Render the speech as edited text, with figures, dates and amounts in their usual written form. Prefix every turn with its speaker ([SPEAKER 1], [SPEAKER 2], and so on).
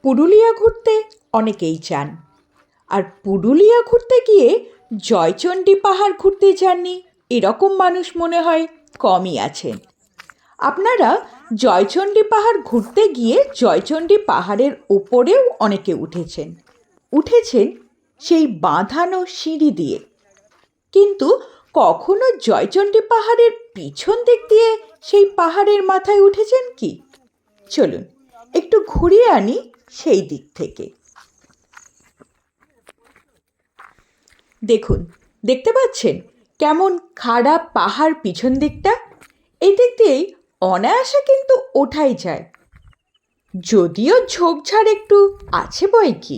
[SPEAKER 1] পুরুলিয়া ঘুরতে অনেকেই চান, আর পুরুলিয়া ঘুরতে গিয়ে জয়চণ্ডী পাহাড় ঘুরতে যাননি এরকম মানুষ মনে হয় কমই আছেন। আপনারা জয়চণ্ডী পাহাড় ঘুরতে গিয়ে জয়চণ্ডী পাহাড়ের ওপরেও অনেকে উঠেছেন সেই বাঁধানো সিঁড়ি দিয়ে, কিন্তু কখনো জয়চণ্ডী পাহাড়ের পিছন দিক দিয়ে সেই পাহাড়ের মাথায় উঠেছেন কি? চলুন একটু ঘুরিয়ে আনি সেই দিক থেকে। দেখুন, দেখতে পাচ্ছেন কেমন খাড়া পাহাড় পিছন দিকটা? এই দিক দিয়েই অনায়াসে কিন্তু ওঠাই যায়, যদিও ঝোপঝাড় একটু আছে বই কি।